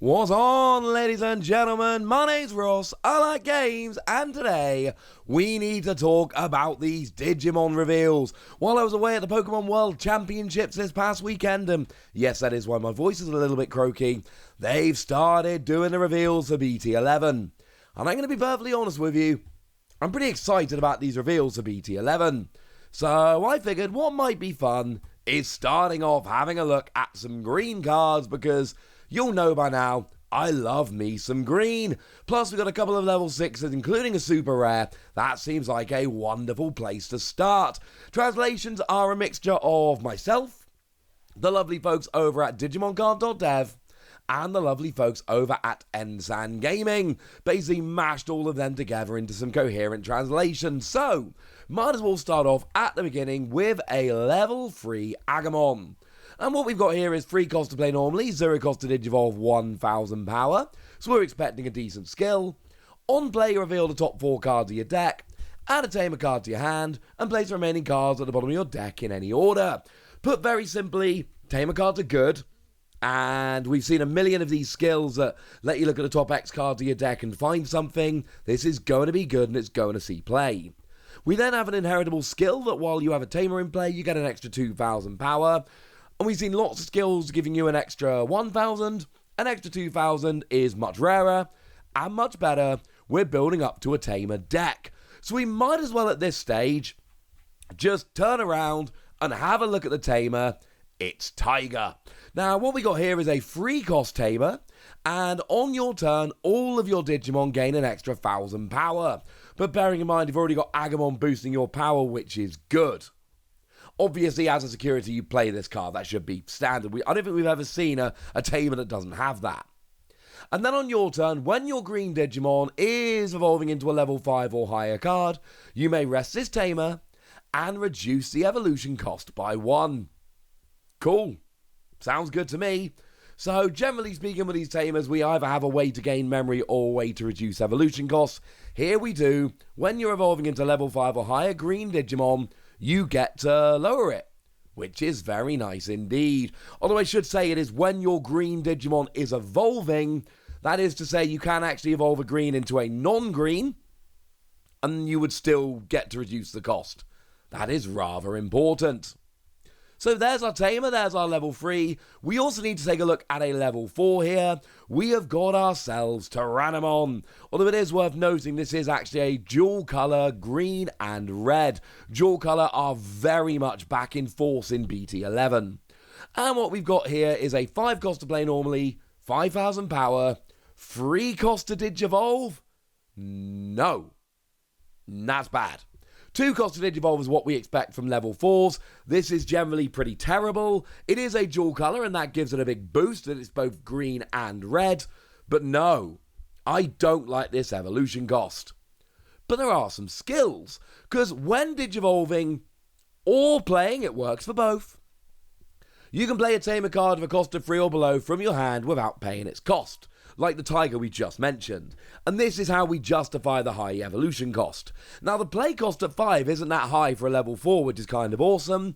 What's on, ladies and gentlemen? My name's Ross, I like games, and today we need to talk about these Digimon reveals. While I was away at the Pokemon World Championships this past weekend, and yes, that is why my voice is a little bit croaky, they've started doing the reveals for BT-11. And I'm going to be perfectly honest with you, I'm pretty excited about these reveals for BT-11. So I figured what might be fun is starting off having a look at some green cards, because you'll know by now, I love me some green. Plus, we've got a couple of level 6s, including a super rare. That seems like a wonderful place to start. Translations are a mixture of myself, the lovely folks over at DigimonCard.dev, and the lovely folks over at Ensan Gaming. Basically mashed all of them together into some coherent translations. So, might as well start off at the beginning with a level 3 Agamon. And what we've got here is 3 cost to play normally, 0 cost to Digivolve, 1000 power. So we're expecting a decent skill. On play, reveal the top 4 cards of your deck, add a tamer card to your hand, and place the remaining cards at the bottom of your deck in any order. Put very simply, tamer cards are good, and we've seen a million of these skills that let you look at the top X cards of your deck and find something. This is going to be good and it's going to see play. We then have an inheritable skill that while you have a tamer in play, you get an extra 2000 power. And we've seen lots of skills giving you an extra 1000, an extra 2000 is much rarer, and much better, we're building up to a tamer deck. So we might as well at this stage just turn around and have a look at the tamer. It's Tiger. Now what we got here is a 3 cost tamer, and on your turn all of your Digimon gain an extra 1000 power. But bearing in mind you've already got Agamon boosting your power, which is good. Obviously, as a security, you play this card. That should be standard. I don't think we've ever seen a tamer that doesn't have that. And then on your turn, when your green Digimon is evolving into a level 5 or higher card, you may rest this tamer and reduce the evolution cost by 1. Cool. Sounds good to me. So, generally speaking with these tamers, we either have a way to gain memory or a way to reduce evolution costs. Here we do. When you're evolving into level 5 or higher green Digimon, you get to lower it, which is very nice indeed. Although I should say it is when your green Digimon is evolving, that is to say you can actually evolve a green into a non-green, and you would still get to reduce the cost. That is rather important. So there's our tamer, there's our level 3. We also need to take a look at a level 4 here. We have got ourselves Tyranomon. Although it is worth noting this is actually a dual colour, green and red. Dual colour are very much back in force in BT-11. And what we've got here is a 5 cost to play normally, 5000 power, 3 cost to Digivolve? No. That's bad. 2 cost to Digivolve is what we expect from level 4s. This is generally pretty terrible. It is a dual colour and that gives it a big boost that it's both green and red. But no, I don't like this evolution cost. But there are some skills, because when Digivolving or playing, it works for both. You can play a tamer card of a cost of 3 or below from your hand without paying its cost, like the Tiger we just mentioned. And this is how we justify the high evolution cost. Now the play cost at 5 isn't that high for a level 4, which is kind of awesome.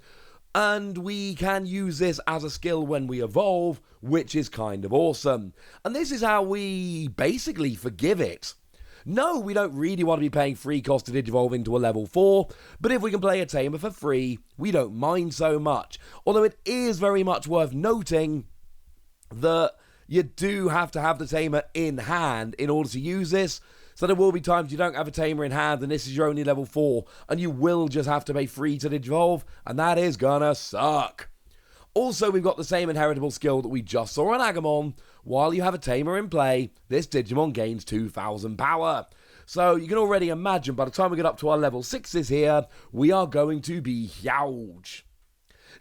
And we can use this as a skill when we evolve, which is kind of awesome. And this is how we basically forgive it. No, we don't really want to be paying 3 cost to Digivolve into a level 4, but if we can play a tamer for free, we don't mind so much. Although it is very much worth noting that you do have to have the tamer in hand in order to use this. So there will be times you don't have a tamer in hand and this is your only level 4 and you will just have to pay 3 to Digivolve, and that is gonna suck. Also, we've got the same inheritable skill that we just saw on Agamon. While you have a tamer in play, this Digimon gains 2000 power. So you can already imagine by the time we get up to our level 6s here, we are going to be huge.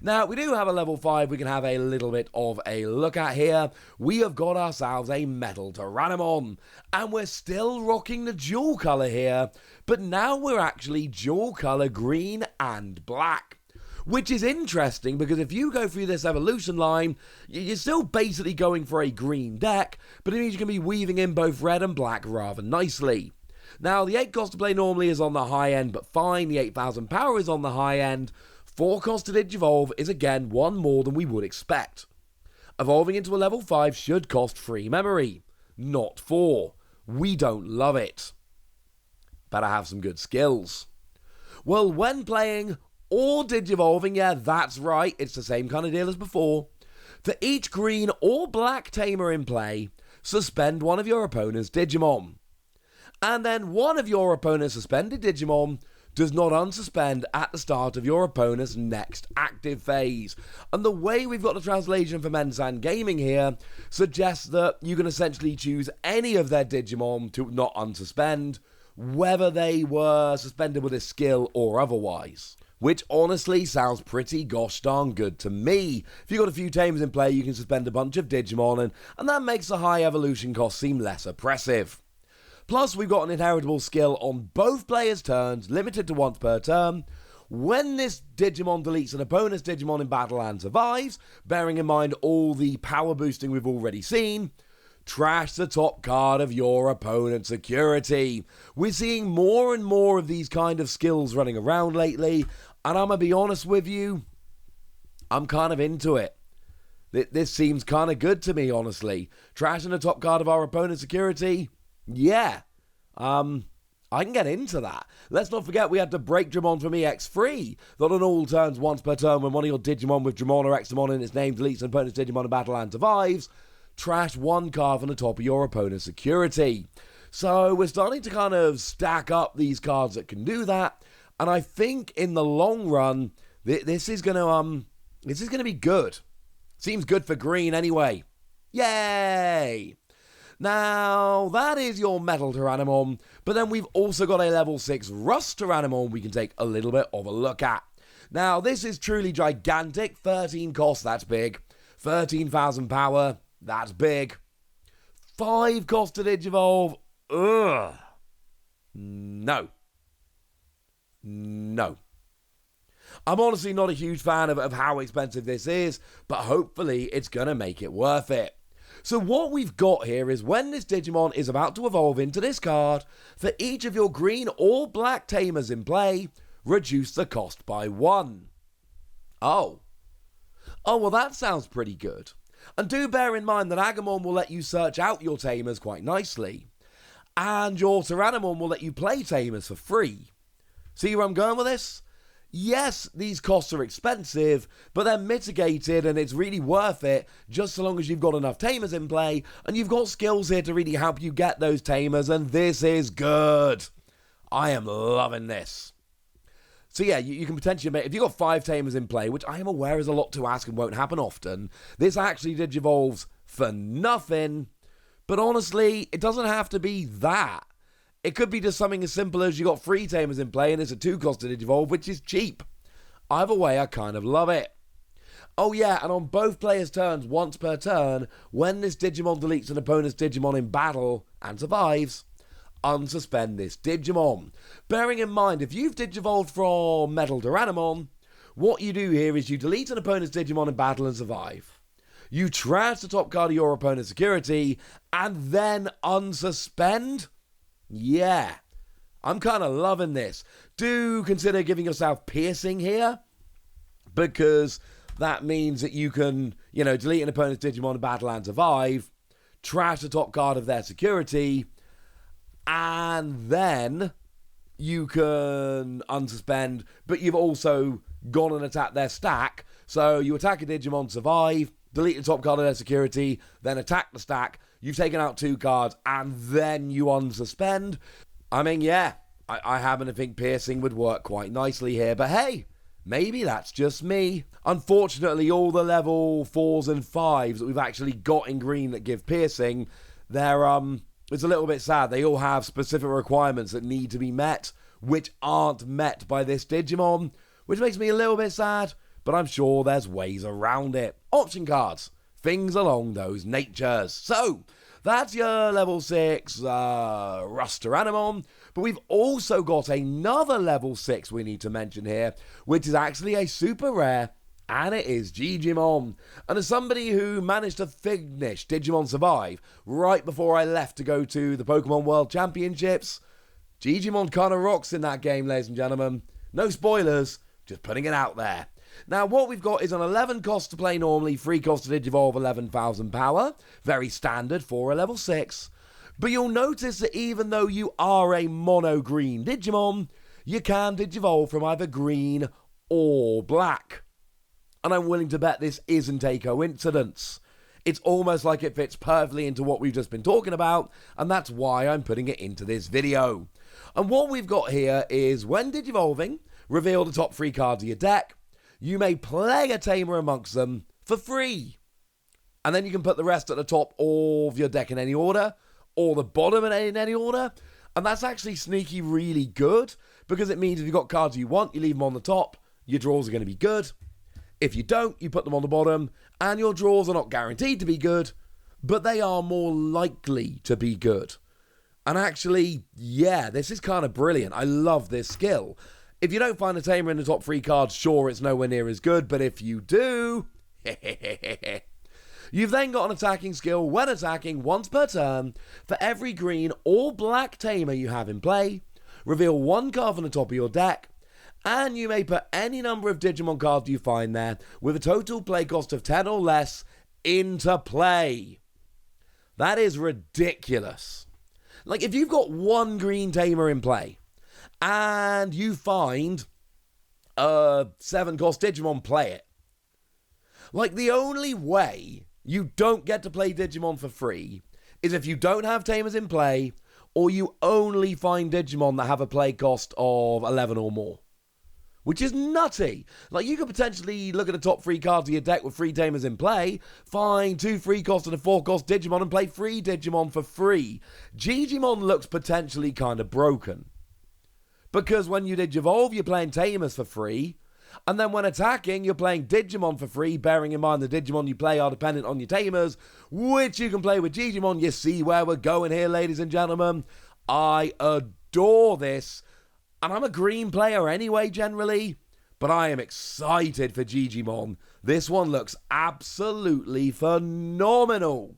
Now, we do have a level 5 we can have a little bit of a look at here. We have got ourselves a Metal Tyranomon, and we're still rocking the dual colour here, but now we're actually dual colour green and black. Which is interesting, because if you go through this evolution line, you're still basically going for a green deck, but it means you can be weaving in both red and black rather nicely. Now, the 8 cost to play normally is on the high end, but fine, the 8000 power is on the high end. 4 cost to Digivolve is again 1 more than we would expect. Evolving into a level 5 should cost 3 memory, not 4. We don't love it. Better have some good skills. Well, when playing or digivolving, yeah, that's right, it's the same kind of deal as before. For each green or black tamer in play, suspend one of your opponent's Digimon. And then one of your opponent's suspended Digimon does not unsuspend at the start of your opponent's next active phase. And the way we've got the translation for Mensan Gaming here suggests that you can essentially choose any of their Digimon to not unsuspend, whether they were suspended with a skill or otherwise. Which honestly sounds pretty gosh darn good to me. If you've got a few tamers in play, you can suspend a bunch of Digimon, and that makes the high evolution cost seem less oppressive. Plus, we've got an inheritable skill on both players' turns, limited to once per turn. When this Digimon deletes an opponent's Digimon in battle and survives, bearing in mind all the power boosting we've already seen, trash the top card of your opponent's security. We're seeing more and more of these kind of skills running around lately, and I'm going to be honest with you, I'm kind of into it. This seems kind of good to me, honestly. Trashing the top card of our opponent's security, yeah. I can get into that. Let's not forget we had to break Dramon from EX free. That on all turns once per turn when one of your Digimon with Dramon or Examon in its name deletes an opponent's Digimon in battle and survives, trash one card from the top of your opponent's security. So we're starting to kind of stack up these cards that can do that, and I think in the long run, this is gonna be good. Seems good for green anyway. Yay! Now, that is your Metal Tyranomon, but then we've also got a level 6 Rust Tyranomon we can take a little bit of a look at. Now, this is truly gigantic. 13 cost, that's big. 13,000 power, that's big. 5 cost to Digivolve, ugh. No. I'm honestly not a huge fan of how expensive this is, but hopefully it's going to make it worth it. So what we've got here is when this Digimon is about to evolve into this card, for each of your green or black tamers in play, reduce the cost by 1. Oh, well that sounds pretty good. And do bear in mind that Agamon will let you search out your tamers quite nicely. And your Tyranomon will let you play tamers for free. See where I'm going with this? Yes, these costs are expensive, but they're mitigated and it's really worth it just so long as you've got enough tamers in play and you've got skills here to really help you get those tamers, and this is good. I am loving this. So yeah, you can potentially make, if you've got 5 tamers in play, which I am aware is a lot to ask and won't happen often, this actually digivolves for nothing, but honestly, it doesn't have to be that. It could be just something as simple as you got 3 tamers in play and it's a 2 cost to digivolve, which is cheap. Either way, I kind of love it. Oh yeah, and on both players' turns, once per turn, when this Digimon deletes an opponent's Digimon in battle and survives, unsuspend this Digimon. Bearing in mind, if you've digivolved from Metal Tyranomon, what you do here is you delete an opponent's Digimon in battle and survive. You trash the top card of your opponent's security, and then unsuspend? Yeah, I'm kind of loving this. Do consider giving yourself piercing here, because that means that you can, delete an opponent's Digimon in battle and survive, trash the top card of their security, and then you can unsuspend, but you've also gone and attacked their stack. So you attack a Digimon, survive, delete the top card of their security, then attack the stack. You've taken out 2 cards, and then you unsuspend. I mean, yeah, I happen to think piercing would work quite nicely here, but hey, maybe that's just me. Unfortunately, all the level 4s and 5s that we've actually got in green that give piercing, it's a little bit sad. They all have specific requirements that need to be met, which aren't met by this Digimon, which makes me a little bit sad, but I'm sure there's ways around it. Option cards. Things along those natures. So, that's your level 6 Rust Tyranomon, but we've also got another level 6 we need to mention here, which is actually a super rare, and it is Jijimon. And as somebody who managed to finish Digimon Survive right before I left to go to the Pokemon World Championships, Jijimon kind of rocks in that game, ladies and gentlemen. No spoilers, just putting it out there. Now, what we've got is an 11 cost to play normally, 3 cost to Digivolve, 11,000 power. Very standard for a level 6. But you'll notice that even though you are a mono green Digimon, you can Digivolve from either green or black. And I'm willing to bet this isn't a coincidence. It's almost like it fits perfectly into what we've just been talking about, and that's why I'm putting it into this video. And what we've got here is when Digivolving, reveal the top 3 cards of your deck. You may play a tamer amongst them for free. And then you can put the rest at the top of your deck in any order, or the bottom in any order. And that's actually sneaky really good, because it means if you've got cards you want, you leave them on the top, your draws are going to be good. If you don't, you put them on the bottom, and your draws are not guaranteed to be good, but they are more likely to be good. And actually, yeah, this is kind of brilliant. I love this skill. If you don't find a tamer in the top 3 cards, sure, it's nowhere near as good, but if you do, you've then got an attacking skill when attacking once per turn. For every green or black tamer you have in play, reveal 1 card from the top of your deck, and you may put any number of Digimon cards you find there with a total play cost of 10 or less into play. That is ridiculous. Like, if you've got 1 green tamer in play, and you find a 7 cost Digimon, play it. Like, the only way you don't get to play Digimon for free is if you don't have tamers in play, or you only find Digimon that have a play cost of 11 or more. Which is nutty. Like, you could potentially look at the top 3 cards of your deck with 3 tamers in play, find 2 3 cost and a 4 cost Digimon, and play 3 Digimon for free. Jijimon looks potentially kind of broken. Because when you Digivolve, you're playing tamers for free, and then when attacking, you're playing Digimon for free, bearing in mind the Digimon you play are dependent on your tamers, which you can play with Jijimon. You see where we're going here, ladies and gentlemen. I adore this. And I'm a green player anyway, generally, but I am excited for Jijimon. This one looks absolutely phenomenal.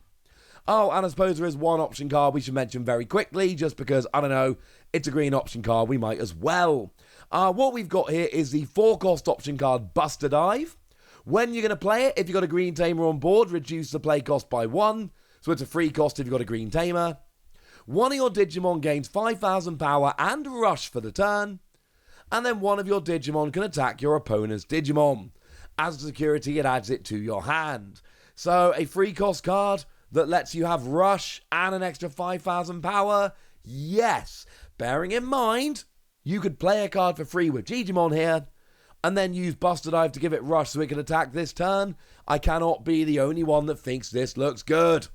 Oh, and I suppose there is one option card we should mention very quickly, just because, I don't know, it's a green option card, we might as well. What we've got here is the 4-cost option card, Buster Dive. When you're going to play it, if you've got a green tamer on board, reduce the play cost by 1, so it's a free cost if you've got a green tamer. One of your Digimon gains 5,000 power and rush for the turn, and then one of your Digimon can attack your opponent's Digimon. As a security, it adds it to your hand. So a free cost card that lets you have rush and an extra 5,000 power? Yes. Bearing in mind, you could play a card for free with Jijimon here, and then use Buster Dive to give it rush so it can attack this turn. I cannot be the only one that thinks this looks good.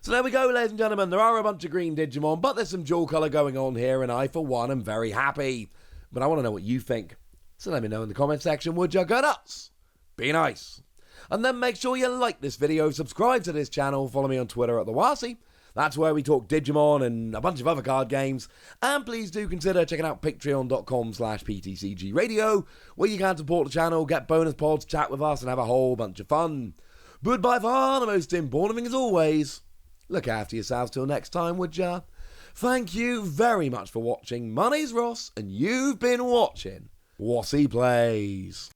So there we go, ladies and gentlemen. There are a bunch of green Digimon, but there's some dual colour going on here, and I, for one, am very happy. But I want to know what you think. So let me know in the comment section, would you? Go nuts! Be nice. And then make sure you like this video, subscribe to this channel, follow me on Twitter at TheWasi. That's where we talk Digimon and a bunch of other card games. And please do consider checking out patreon.com/PTCGradio, where you can support the channel, get bonus pods, chat with us, and have a whole bunch of fun. But by far the most important thing, as always, look after yourselves till next time, would ya? Thank you very much for watching. My name's Ross, and you've been watching Wasi Plays.